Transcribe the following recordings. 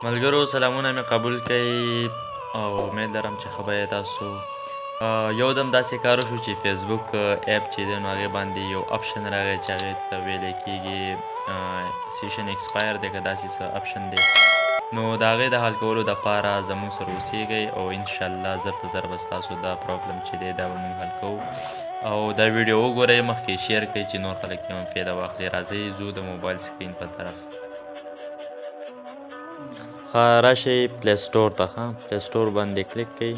ملګرو سلامونه مې قبول کړئ او امید لرم چې ښه به یې تاسو. یو دم داسې کار وشو چې فیسبوک اپ چې دی نو هغې باندې یو اپشن راغی چې هغې ته ویلی کېږي سیشن ایکسپایر دی که داسې څه اپشن دی. نو د هغې د حل کولو دپاره زموږ سره اوسېږئ او انشاءالله زر په زر به ستاسو دا پرابلم چې دی دا به موږ حل کوو. او دا ویډیو وګورئ مخکې شیر کړئ چې نور خلک یې هم فایده واخلي. راځئ ځو د موبایل سکرین په طرف. راشئ پلی سټور ته پلی سټور باندې کلیک کړئ.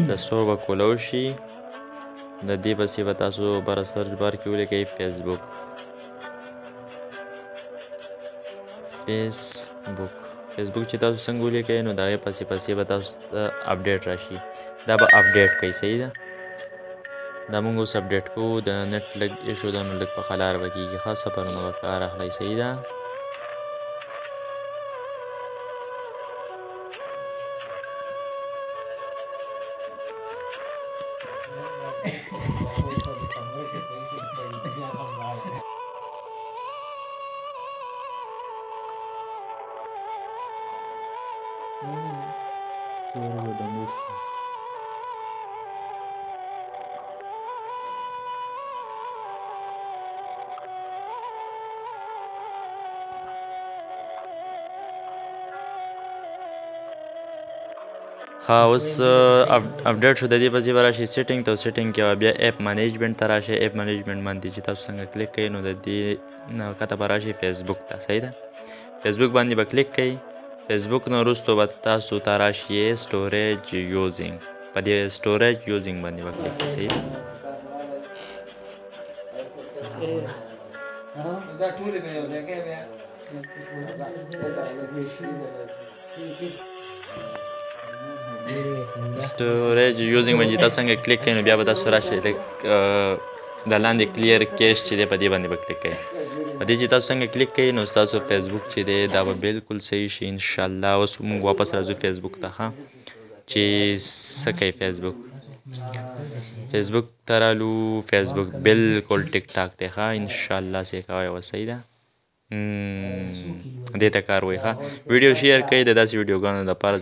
پلی سټور به کولاو شي. د دې پسې به تاسو بره سرچ بار کې ولیکئ فیسبوک. فیسبوک چې تاسو څنګه ولیکئ نو د هغې پسې به تاسو ته اپډیټ راشي. دا به اپډیټ کوئ. صحیح ده. دا موږ اوس اپډیټ کوو. د نټ لږ ایشو ده نو لږ په ښه لاره به کېږي. ښه صبرونه به کار اخلئ. صحیح ده. اوس اپډیټ شو. د دې پسې به راشئ سیټینګ ته. سیټینګ کې به بیا اپ منیجمنټ ته راشئ. اپ منیجمنټ باندې چې تاسو څنګه کلیک کوئ نو د دې نه ښکته به راشئ فیسبوک ته. صحیح ده. فیسبوک باندې به کلیک کوئ. فیسبوک نه وروستو به تاسو ته راشي سټوریج یوزینګ. په دې سټوریج یوزینګ باندې به کلیک کوئ. صحیح ده. سټوریج یوزینګ باندې تاسو څنګه کلیک کوئ نو بیا به تاسو راشئ د لاندې کلیر کیش چې دی په دې باندې به کلیک کوئ. په دې چې تاسو څنګه کلیک کوئ نو ستاسو فیسبوک چې دی دا به بالکل صحیح شي انشاءالله. اوس موږ واپس راځو فیسبوک ته چې څه کوي فیسبوک. فیسبوک ته رالو. فیسبوک بالکل ټیک ټاک دی. انشاءالله سې کوئ. اوس صحیح ده. دې ته کار وایي. ویډیو شیر کړئ د داسې ویډیوګانو دپاره.